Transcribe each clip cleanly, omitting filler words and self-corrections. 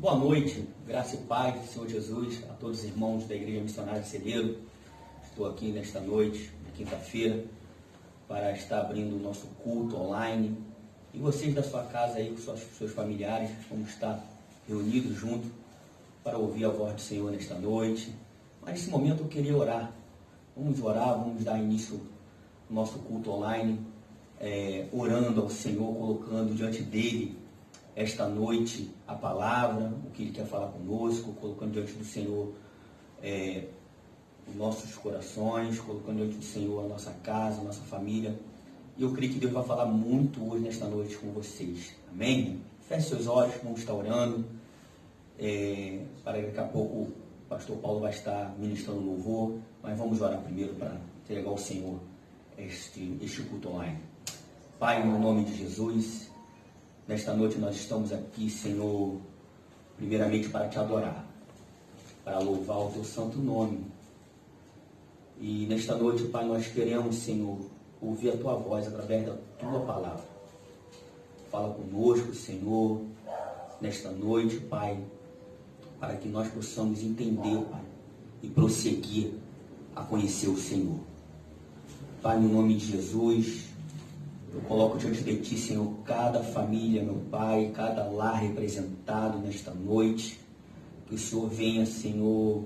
Boa noite, graça e paz do Senhor Jesus, a todos os irmãos da Igreja Missionária de Celeiro. Estou aqui nesta noite, na quinta-feira, para estar abrindo o nosso culto online. E vocês da sua casa aí, com seus familiares, vamos estar reunidos juntos para ouvir a voz do Senhor nesta noite. Mas nesse momento eu queria orar. Vamos orar, vamos dar início ao nosso culto online, orando ao Senhor, colocando diante dele esta noite a palavra, o que ele quer falar conosco, colocando diante do Senhor os nossos corações, colocando diante do Senhor a nossa casa, a nossa família. E eu creio que Deus vai falar muito hoje, nesta noite, com vocês. Amém? Feche seus olhos, vamos estar orando. Para daqui a pouco o pastor Paulo vai estar ministrando louvor, mas vamos orar primeiro para entregar ao Senhor este culto online. Pai, no nome de Jesus, nesta noite nós estamos aqui, Senhor, primeiramente para te adorar, para louvar o teu santo nome. E nesta noite, Pai, nós queremos, Senhor, ouvir a tua voz através da tua palavra. Fala conosco, Senhor, nesta noite, Pai, para que nós possamos entender, Pai, e prosseguir a conhecer o Senhor. Pai, no nome de Jesus, eu coloco diante de Ti, Senhor, cada família, meu Pai, cada lar representado nesta noite. Que o Senhor venha, Senhor,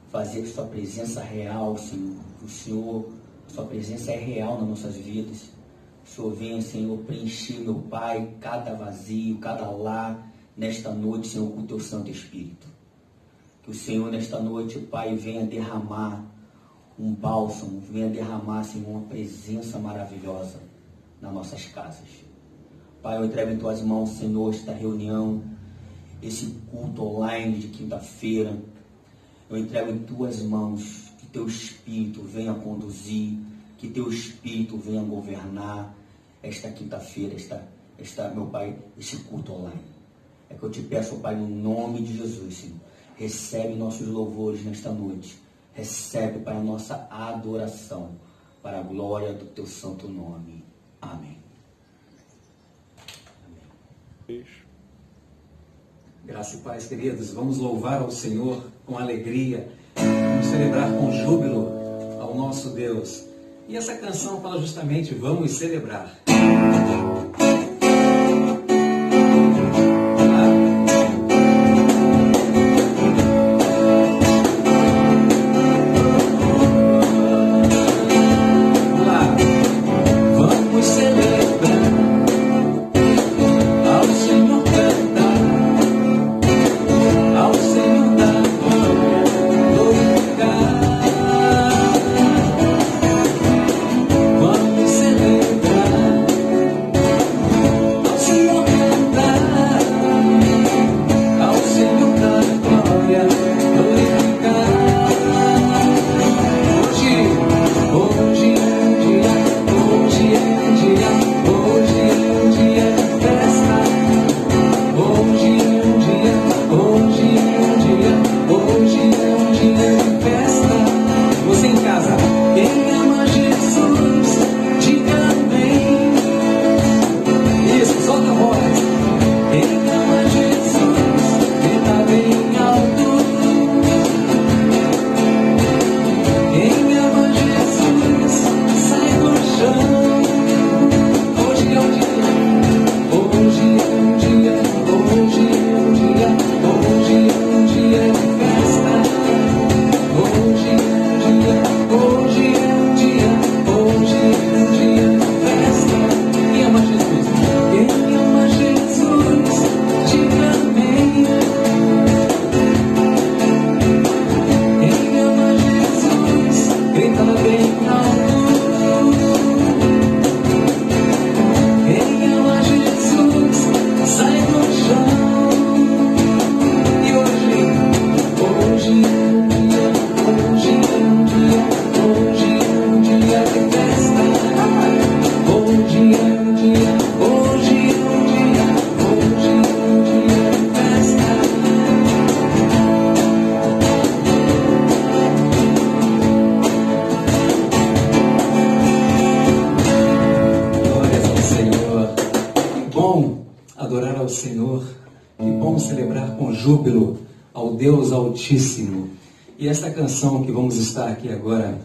fazer Sua presença real, Senhor. Que o Senhor, Sua presença é real nas nossas vidas. Que o Senhor venha, Senhor, preencher, meu Pai, cada vazio, cada lar, nesta noite, Senhor, com o Teu Santo Espírito. Que o Senhor, nesta noite, Pai, venha derramar um bálsamo, venha derramar, Senhor, uma presença maravilhosa nas nossas casas. Pai, eu entrego em Tuas mãos, Senhor, esta reunião, esse culto online de quinta-feira. Eu entrego em Tuas mãos, que Teu Espírito venha conduzir, que Teu Espírito venha governar esta quinta-feira, meu Pai, esse culto online. É que eu te peço, Pai, no nome de Jesus, Senhor, recebe nossos louvores nesta noite. Recebe, Pai, a nossa adoração, para a glória do Teu santo nome. Amém. Amém. Graça e paz, queridos. Vamos louvar ao Senhor com alegria. Vamos celebrar com júbilo ao nosso Deus. E essa canção fala justamente: vamos celebrar. Vamos celebrar celebrar com júbilo ao Deus Altíssimo. E essa canção que vamos estar aqui agora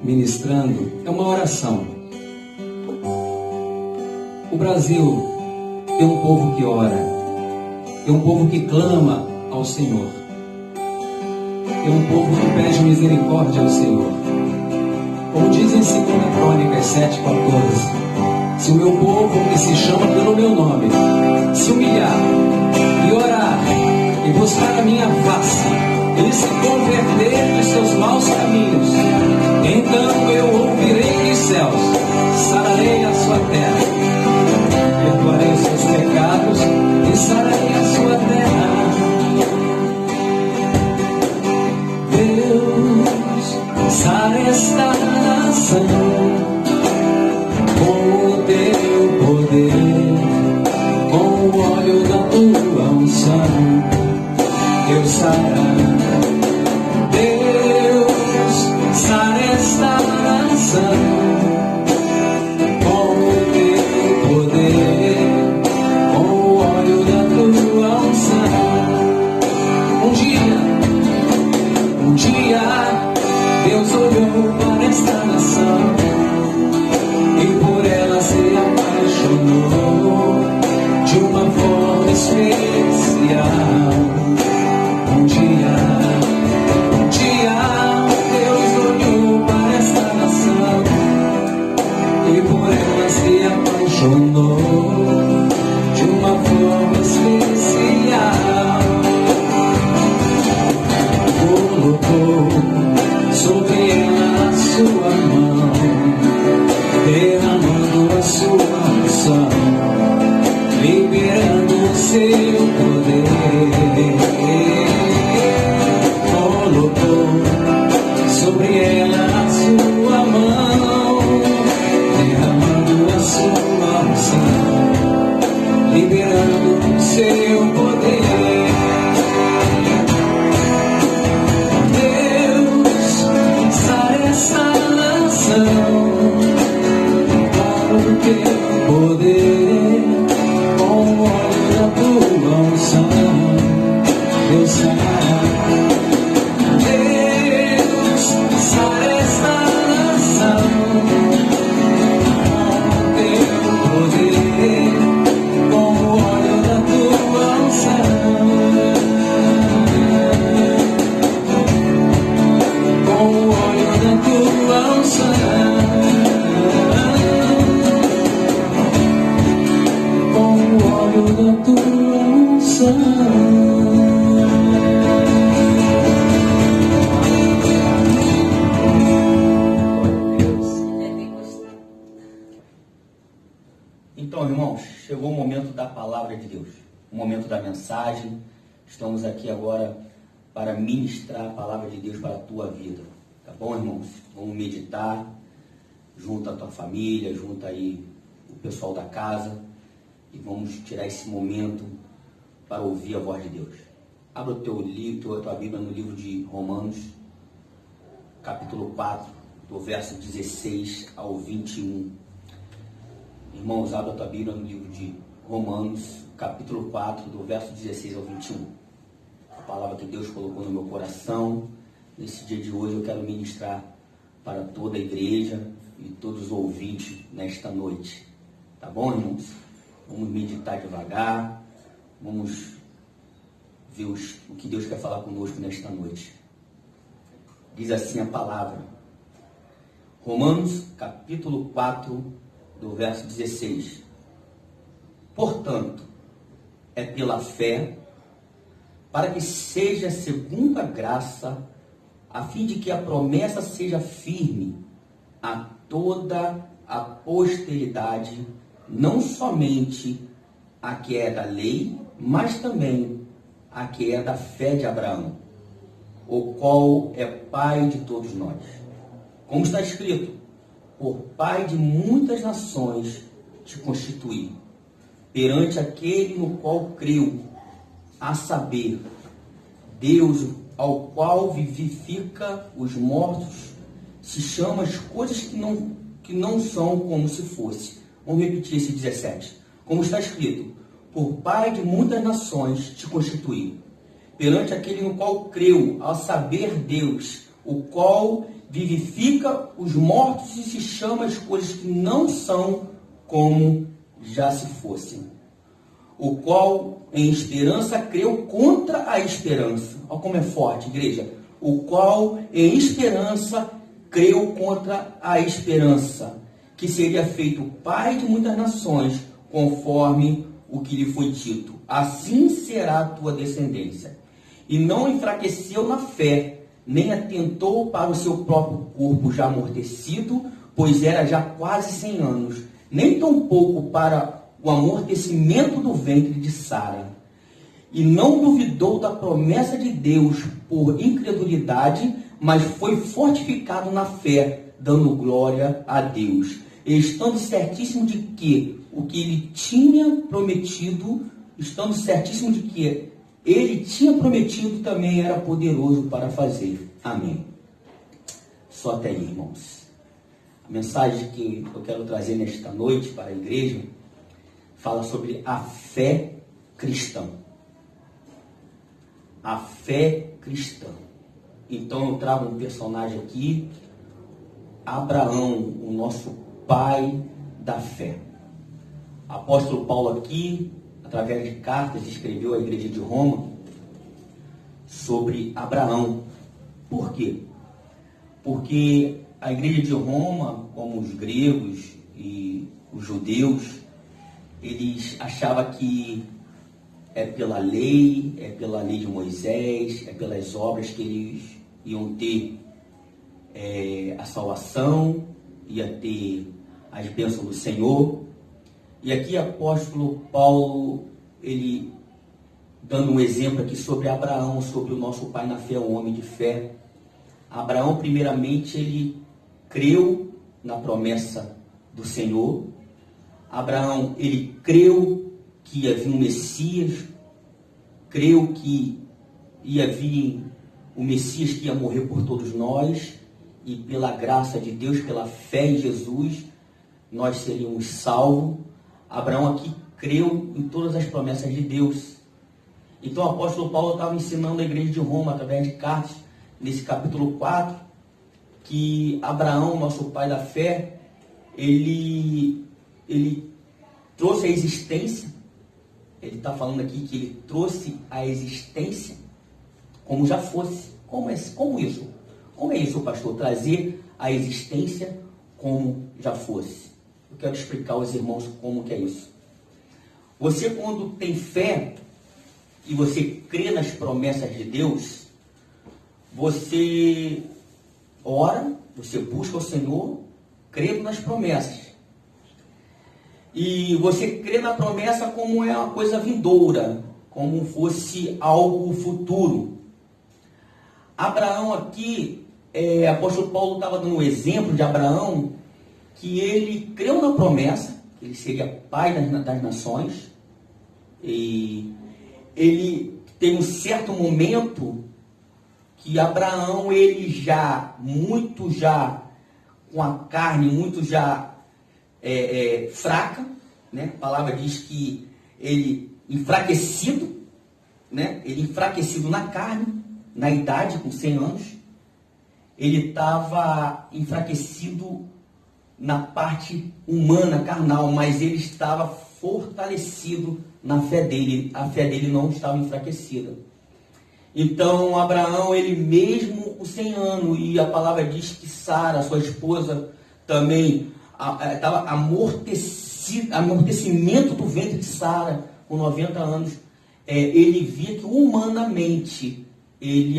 ministrando é uma oração. O Brasil tem um povo que ora, tem um povo que clama ao Senhor, tem um povo que pede misericórdia ao Senhor. Como diz em 2 Crônicas 7,14, se o meu povo que se chama pelo meu nome se humilhar e orar e buscar a minha face e se converter dos seus maus caminhos, então eu ouvirei dos céus, sararei a sua terra, perdoarei os seus pecados e sararei a sua terra. Deus, sara esta nação com o teu poder, com o óleo da tua unção. Deus sara, Deus sara esta nação com o teu poder, com o óleo da tua unção. Um dia Deus olhou para esta nação e por ela se apaixonou de uma forma especial. Um dia Deus olhou para esta nação e por ela se apaixonou de uma forma especial. Colocou sobre ela a sua mão, derramando a sua unção, liberando o seu poder. Colocou sobre ela a sua mão, derramando a sua unção, liberando o seu poder. Deus, sara esta nação com o teu poder, com o óleo da tua unção. Deus sara, Deus sara esta nação com o teu poder, com o óleo da tua unção. Com o óleo da tua unção, com o óleo da tua unção. Então, irmãos, chegou o momento da palavra de Deus, o momento da mensagem. Estamos aqui agora para ministrar a palavra de Deus para a tua vida. Tá bom, irmãos? Vamos meditar junto à tua família, junto aí o pessoal da casa, e vamos tirar esse momento para ouvir a voz de Deus. Abra o teu livro, a tua Bíblia no livro de Romanos, capítulo 4, do verso 16 ao 21. Irmãos, abra a tua Bíblia no livro de Romanos, capítulo 4, do verso 16 ao 21. A palavra que Deus colocou no meu coração. Nesse dia de hoje eu quero ministrar para toda a igreja e todos os ouvintes nesta noite. Tá bom, irmãos? Vamos meditar devagar, vamos ver o que Deus quer falar conosco nesta noite. Diz assim a palavra. Romanos, capítulo 4, do verso 16. Portanto, é pela fé, para que seja segundo a graça, a fim de que a promessa seja firme a toda a posteridade, não somente a que é da lei, mas também a que é da fé de Abraão, o qual é pai de todos nós. Como está escrito, por pai de muitas nações te constituí, perante aquele no qual creu, a saber, Deus, ao qual vivifica os mortos, se chama as coisas que não são como se fosse. Vamos repetir esse 17. Como está escrito, por pai de muitas nações, te constituí, perante aquele no qual creu, ao saber Deus, o qual vivifica os mortos e se chama as coisas que não são como já se fossem. O qual em esperança creu contra a esperança. Olha como é forte, igreja. O qual em esperança creu contra a esperança, que seria feito pai de muitas nações, conforme o que lhe foi dito. Assim será a tua descendência. E não enfraqueceu na fé, nem atentou para o seu próprio corpo já amortecido, pois era já quase 100 anos, nem tampouco para o amortecimento do ventre de Sara. E não duvidou da promessa de Deus por incredulidade, mas foi fortificado na fé, dando glória a Deus, estando certíssimo de que o que ele tinha prometido, também era poderoso para fazer. Amém. Só até aí, irmãos. A mensagem que eu quero trazer nesta noite para a igreja fala sobre a fé cristã. A fé cristã. Então eu trago um personagem aqui, Abraão, o nosso pai da fé. Apóstolo Paulo aqui, através de cartas, escreveu à igreja de Roma sobre Abraão. Por quê? Porque a igreja de Roma, como os gregos e os judeus, eles achavam que é pela lei de Moisés, é pelas obras que eles iam ter a salvação, ia ter as bênçãos do Senhor. E aqui apóstolo Paulo, ele dando um exemplo aqui sobre Abraão, sobre o nosso pai na fé, um homem de fé. Abraão, primeiramente, ele creu na promessa do Senhor. Abraão, ele creu que ia vir um Messias, creu que ia vir o Messias que ia morrer por todos nós, e pela graça de Deus, pela fé em Jesus, nós seríamos salvos. Abraão aqui creu em todas as promessas de Deus. Então o apóstolo Paulo estava ensinando a igreja de Roma, através de cartas, nesse capítulo 4, que Abraão, nosso pai da fé, ele trouxe a existência. Ele está falando aqui que ele trouxe a existência como já fosse. Como isso? Como é isso, pastor? Trazer a existência como já fosse. Eu quero explicar aos irmãos como que é isso. Você, quando tem fé e você crê nas promessas de Deus, você ora, você busca o Senhor, crê nas promessas. E você crê na promessa como é uma coisa vindoura, como fosse algo futuro. Abraão aqui, apóstolo Paulo estava dando um exemplo de Abraão, que ele creu na promessa, ele seria pai das nações, e ele tem um certo momento que Abraão, ele muito com a carne, muito fraca, né? A palavra diz que ele enfraquecido, né? Ele enfraquecido na carne, na idade, com 100 anos, ele estava enfraquecido na parte humana, carnal, mas ele estava fortalecido na fé dele. A fé dele não estava enfraquecida. Então, Abraão, ele mesmo com 100 anos, e a palavra diz que Sara, sua esposa, também estava amortecimento do ventre de Sara, com 90 anos, ele via que humanamente,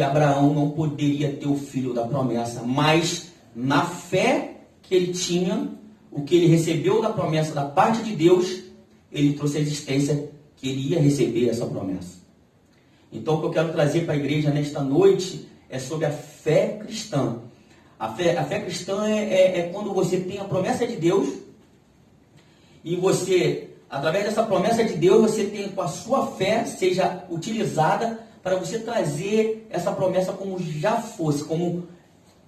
Abraão não poderia ter o filho da promessa, mas na fé que ele tinha, o que ele recebeu da promessa da parte de Deus, ele trouxe a existência que ele ia receber essa promessa. Então, o que eu quero trazer para a igreja nesta noite é sobre a fé cristã. A fé cristã é quando você tem a promessa de Deus e você, através dessa promessa de Deus, você tem com a sua fé, seja utilizada para você trazer essa promessa como já fosse, como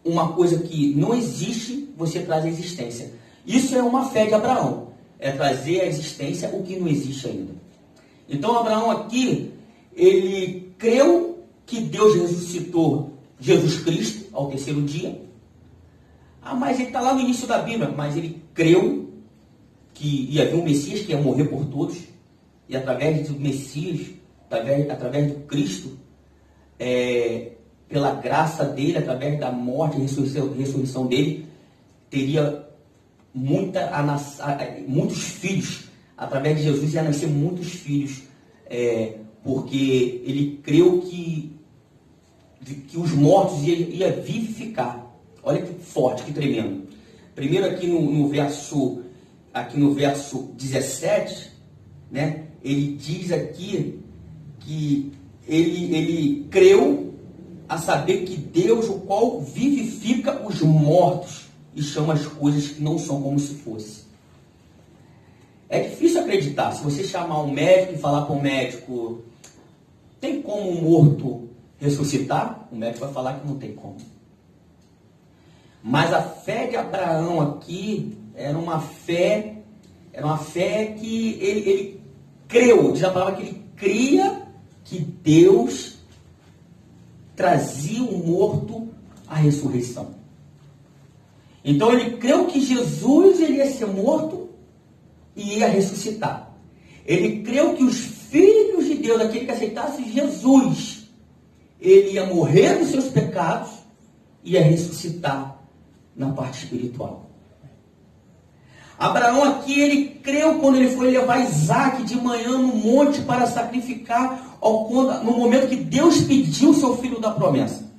uma coisa que não existe, você traz a existência. Isso é uma fé de Abraão, é trazer à existência o que não existe ainda. Então Abraão aqui, ele creu que Deus ressuscitou Jesus Cristo ao terceiro dia. Mas ele está lá no início da Bíblia, mas ele creu que ia haver um Messias que ia morrer por todos, e através do Messias, através do Cristo, pela graça dele, através da morte e ressurreição dele, teria muitos filhos. Através de Jesus ia nascer muitos filhos, porque ele creu que os mortos ia vivificar. Olha que forte, que tremendo. Primeiro aqui no verso 17, né, ele diz aqui que ele creu a saber que Deus, o qual vivifica os mortos e chama as coisas que não são como se fosse. É difícil acreditar. Se você chamar um médico e falar para o médico, tem como um morto ressuscitar? O médico vai falar que não tem como. Mas a fé de Abraão aqui era uma fé que ele creu. Diz a palavra que ele cria que Deus trazia o morto à ressurreição. Então ele creu que Jesus ele ia ser morto e ia ressuscitar. Ele creu que os filhos de Deus, aquele que aceitasse Jesus, ele ia morrer dos seus pecados e ia ressuscitar na parte espiritual. Abraão aqui, ele creu quando ele foi levar Isaac de manhã no monte para sacrificar, no momento que Deus pediu o seu filho da promessa.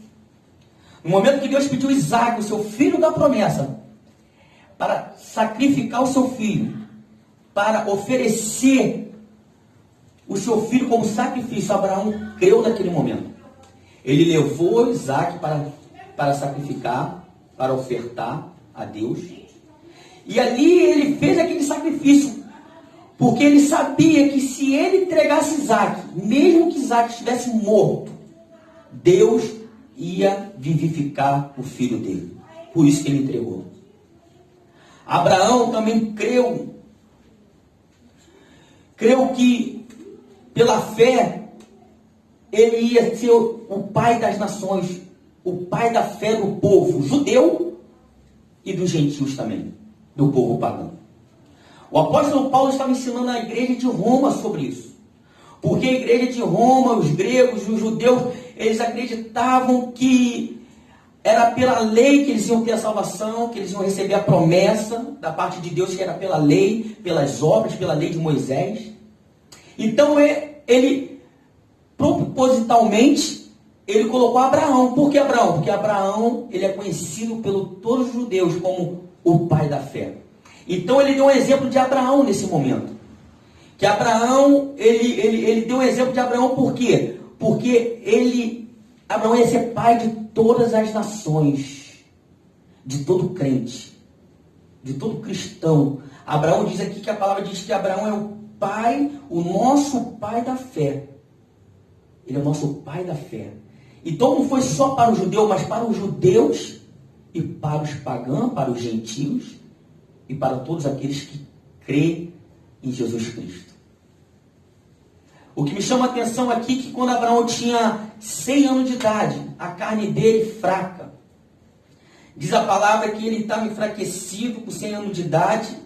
No momento que Deus pediu Isaac, o seu filho da promessa, para sacrificar o seu filho, para oferecer o seu filho como sacrifício, Abraão creu naquele momento. Ele levou Isaac para sacrificar, para ofertar a Deus. E ali ele fez aquele sacrifício, porque ele sabia que se ele entregasse Isaac, mesmo que Isaac estivesse morto, Deus ia vivificar o filho dele. Por isso que ele entregou. Abraão também creu que pela fé ele ia ser o pai das nações, o pai da fé do povo judeu e dos gentios também, do povo pagão. O apóstolo Paulo estava ensinando a igreja de Roma sobre isso. Porque a igreja de Roma, os gregos e os judeus, eles acreditavam que era pela lei que eles iam ter a salvação, que eles iam receber a promessa da parte de Deus, que era pela lei, pelas obras, pela lei de Moisés. Então ele propositalmente, ele colocou Abraão. Por que Abraão? Porque Abraão, ele é conhecido por todos os judeus como o pai da fé. Então ele deu um exemplo de Abraão nesse momento. Que Abraão, ele deu um exemplo de Abraão por quê? Porque Abraão ia ser pai de todas as nações, de todo crente, de todo cristão. Abraão diz aqui que a palavra diz que Abraão é o pai, o nosso pai da fé. Ele é o nosso pai da fé. Então não foi só para o judeu, mas para os judeus e para os pagãos, para os gentios e para todos aqueles que creem em Jesus Cristo. O que me chama a atenção aqui é que quando Abraão tinha 100 anos de idade, a carne dele fraca. Diz a palavra que ele estava enfraquecido com 100 anos de idade,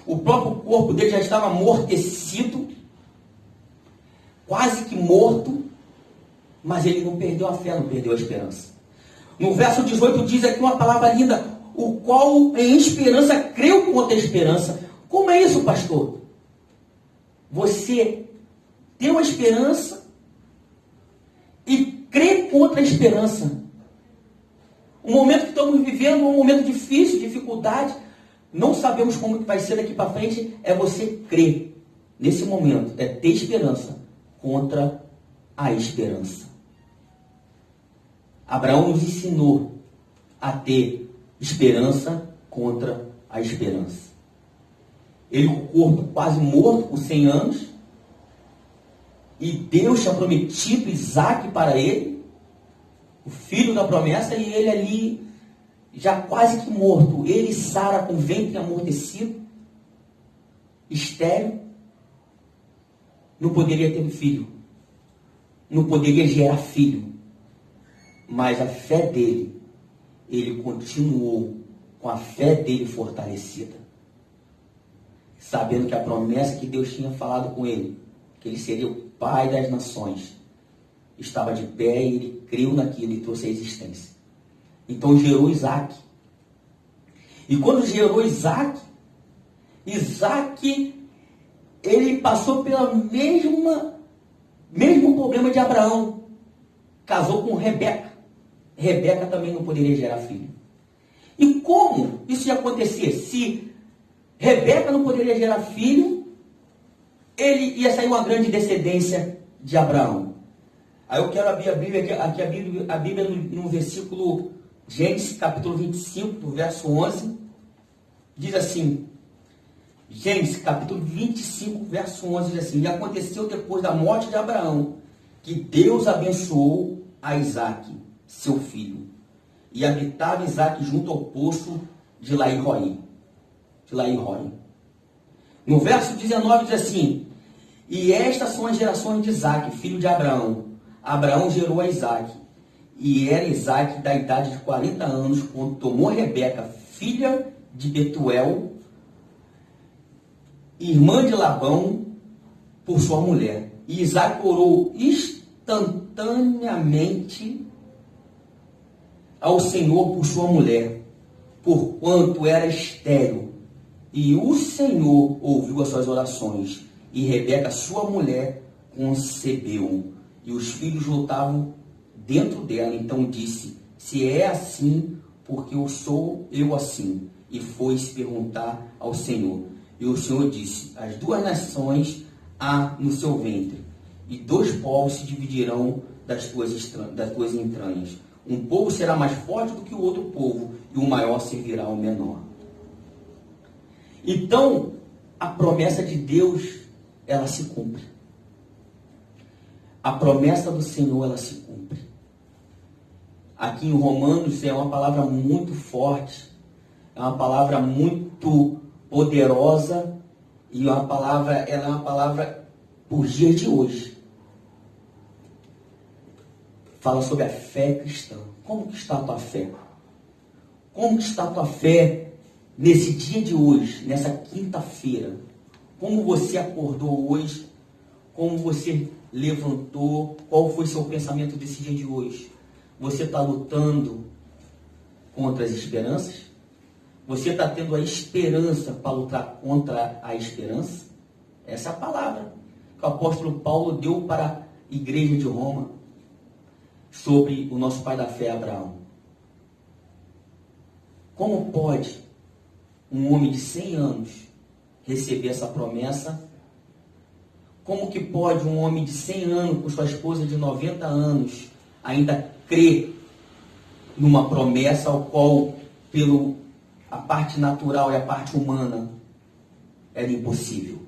o próprio corpo dele já estava amortecido, quase que morto, mas ele não perdeu a fé, não perdeu a esperança. No verso 18 diz aqui uma palavra linda, o qual em esperança creu contra a esperança. Como é isso, pastor? Você tem uma esperança e crê contra a esperança. O momento que estamos vivendo, um momento difícil, dificuldade, não sabemos como vai ser daqui para frente, é você crer. Nesse momento, é ter esperança contra a esperança. Abraão nos ensinou a ter esperança contra a esperança. Ele com o corpo quase morto, com 100 anos, e Deus tinha prometido Isaac para ele, o filho da promessa, e ele ali, já quase que morto, ele e Sara com o ventre amortecido, estéril. não poderia ter um filho, não poderia gerar filho, mas a fé dele, ele continuou com a fé dele fortalecida, sabendo que a promessa que Deus tinha falado com ele, que ele seria o pai das nações, estava de pé e ele creu naquilo e trouxe a existência. Então gerou Isaac. E quando gerou Isaac, ele passou pelo mesmo problema de Abraão. Casou com Rebeca. Rebeca também não poderia gerar filho. E como isso ia acontecer? Se Rebeca não poderia gerar filho, ele ia sair uma grande descendência de Abraão. Aí eu quero abrir a Bíblia, aqui a Bíblia no versículo Gênesis, capítulo 25, do verso 11, diz assim, Gênesis, capítulo 25, verso 11, diz assim, e aconteceu depois da morte de Abraão, que Deus abençoou a Isaque, seu filho, e habitava Isaque junto ao poço de Laí-Roi. No verso 19 diz assim, e estas são as gerações de Isaque, filho de Abraão. Abraão gerou a Isaque, e era Isaque da idade de 40 anos, quando tomou Rebeca, filha de Betuel, irmã de Labão, por sua mulher. E Isaque orou instantaneamente ao Senhor por sua mulher, porquanto era estéril. E o Senhor ouviu as suas orações, e Rebeca, sua mulher, concebeu. E os filhos lutavam dentro dela. Então disse, se é assim, porque eu sou eu assim. E foi-se perguntar ao Senhor. E o Senhor disse, as duas nações há no seu ventre, e dois povos se dividirão das tuas entranhas. Um povo será mais forte do que o outro povo, e o maior servirá ao menor. Então, a promessa de Deus, ela se cumpre. A promessa do Senhor, ela se cumpre. Aqui em Romanos é uma palavra muito forte, é uma palavra muito poderosa, e ela é uma palavra por dia de hoje. Fala sobre a fé cristã. Como que está a tua fé? Como que está a tua fé nesse dia de hoje, nessa quinta-feira? Como você acordou hoje? Como você levantou? Qual foi seu pensamento desse dia de hoje? Você está lutando contra as esperanças? Você está tendo a esperança para lutar contra a esperança? Essa é a palavra que o apóstolo Paulo deu para a igreja de Roma sobre o nosso pai da fé, Abraão. Como pode um homem de 100 anos receber essa promessa? Como que pode um homem de 100 anos com sua esposa de 90 anos ainda crer numa promessa ao qual, pelo a parte natural e a parte humana, era impossível?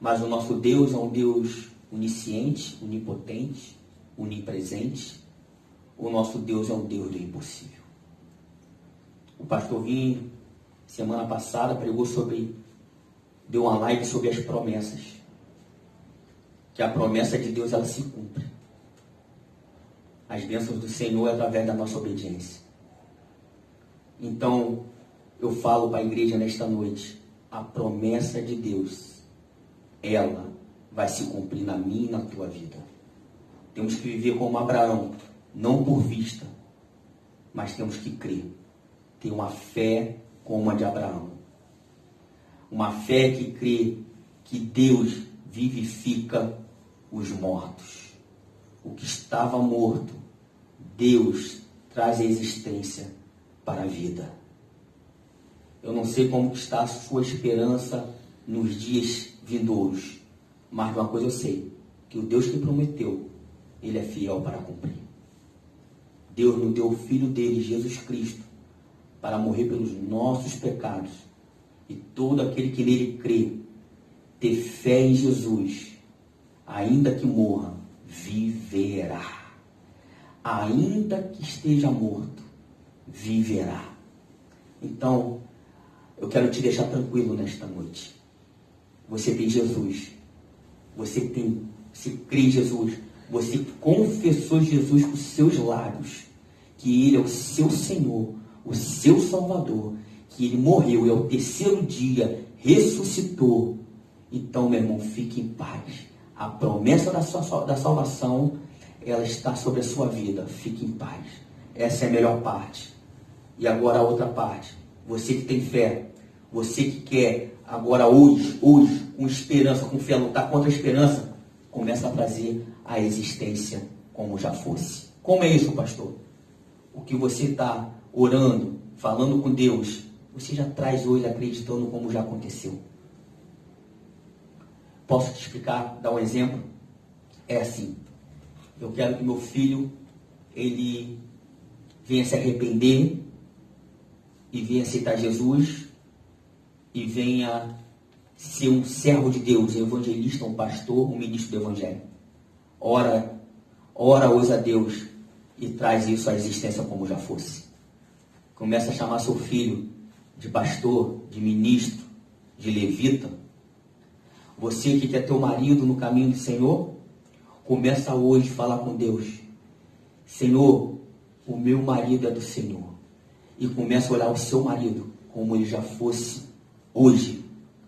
Mas o nosso Deus é um Deus onisciente, onipotente, onipresente. O nosso Deus é um Deus do impossível. O pastor Vinho, semana passada, deu uma live sobre as promessas. Que a promessa de Deus, ela se cumpre. As bênçãos do Senhor é através da nossa obediência. Então, eu falo para a igreja nesta noite, a promessa de Deus, ela vai se cumprir na minha e na tua vida. Temos que viver como Abraão, não por vista, mas temos que crer. Ter uma fé como a de Abraão. Uma fé que crê que Deus vivifica os mortos. O que estava morto, Deus traz a existência para a vida. Eu não sei como está a sua esperança nos dias vindouros, mas uma coisa eu sei, que o Deus que prometeu, Ele é fiel para cumprir. Deus nos deu o Filho dele, Jesus Cristo, para morrer pelos nossos pecados. E todo aquele que nele crê, ter fé em Jesus, ainda que morra, viverá. Ainda que esteja morto, viverá. Então, eu quero te deixar tranquilo nesta noite. Você tem Jesus. você crê em Jesus, você confessou Jesus com os seus lábios, que Ele é o seu Senhor, o seu Salvador, que Ele morreu e ao terceiro dia ressuscitou, então, meu irmão, fique em paz. A promessa da salvação, ela está sobre a sua vida. Fique em paz. Essa é a melhor parte. E agora a outra parte. Você que tem fé, você que quer agora hoje, com esperança, com fé, lutar contra a esperança, começa a trazer a existência como já fosse. Como é isso, pastor? O que você está orando, falando com Deus, você já traz hoje acreditando como já aconteceu. Posso te explicar, dar um exemplo? É assim, eu quero que meu filho, ele venha se arrepender e venha aceitar Jesus e venha ser um servo de Deus, um evangelista, um pastor, um ministro do evangelho. Ora hoje a Deus e traz isso à existência como já fosse. Começa a chamar seu filho de pastor, de ministro, de levita. Você que quer ter o marido no caminho do Senhor, começa hoje a falar com Deus. Senhor, o meu marido é do Senhor. E começa a olhar o seu marido como ele já fosse hoje.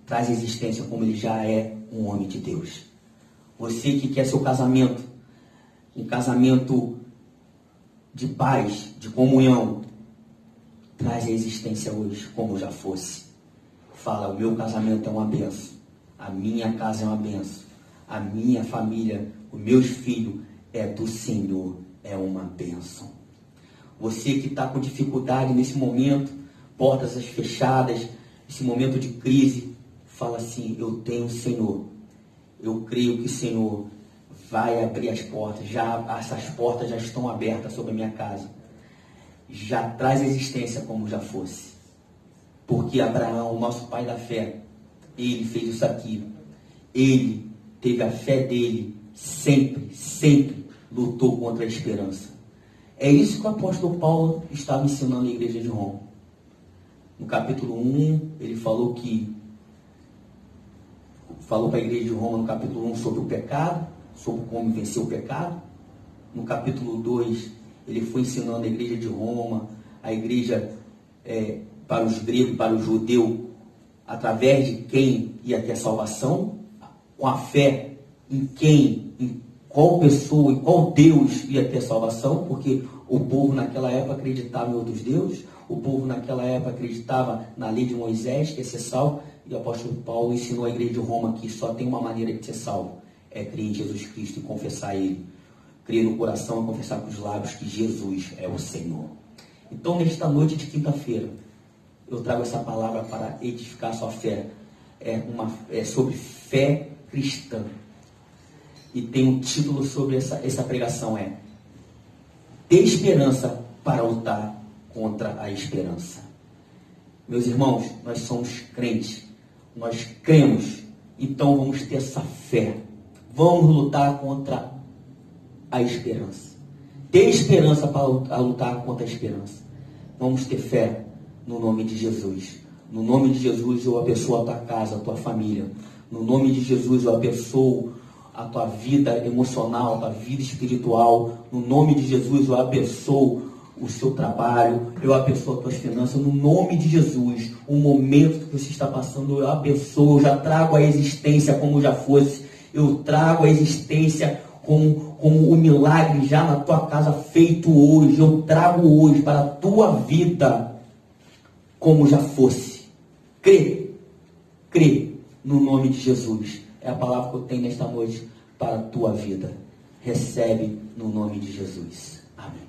Traz existência como ele já é um homem de Deus. Você que quer seu casamento, um casamento de paz, de comunhão, traz a existência hoje como já fosse. Fala, o meu casamento é uma bênção. A minha casa é uma bênção. A minha família, os meus filhos, é do Senhor. É uma bênção. Você que está com dificuldade nesse momento, portas fechadas, esse momento de crise, fala assim, eu tenho o Senhor. Eu creio que o Senhor vai abrir as portas. Essas portas já estão abertas sobre a minha casa. Já traz existência como já fosse. Porque Abraão, nosso pai da fé, ele fez isso aqui. Ele teve a fé dele, sempre lutou contra a esperança. É isso que o apóstolo Paulo estava ensinando à igreja de Roma. No capítulo 1, ele falou para a igreja de Roma, no capítulo 1, sobre o pecado, sobre como vencer o pecado. No capítulo 2, ele foi ensinando a igreja de Roma, a igreja para os gregos, para o judeu, através de quem ia ter salvação, com a fé em qual pessoa, em qual Deus ia ter salvação, porque o povo naquela época acreditava em outros deuses, o povo naquela época acreditava na lei de Moisés, que ia ser salvo, e o apóstolo Paulo ensinou a igreja de Roma que só tem uma maneira de ser salvo, é crer em Jesus Cristo e confessar Ele. Crer no coração e confessar com os lábios que Jesus é o Senhor. Então, nesta noite de quinta-feira, eu trago essa palavra para edificar a sua fé. É sobre fé cristã. E tem um título sobre essa pregação, ter esperança para lutar contra a esperança. Meus irmãos, nós somos crentes, nós cremos, então vamos ter essa fé. Vamos lutar contra a esperança. Ter esperança para lutar contra a esperança. Vamos ter fé no nome de Jesus. No nome de Jesus eu abençoo a tua casa, a tua família. No nome de Jesus eu abençoo a tua vida emocional, a tua vida espiritual. No nome de Jesus eu abençoo o seu trabalho, eu abençoo as tuas finanças. No nome de Jesus, o momento que você está passando, eu abençoo, eu já trago a existência como já fosse. Eu trago a existência como o milagre já na tua casa feito hoje. Eu trago hoje para a tua vida como já fosse. Crê no nome de Jesus. É a palavra que eu tenho nesta noite para a tua vida. Recebe no nome de Jesus. Amém.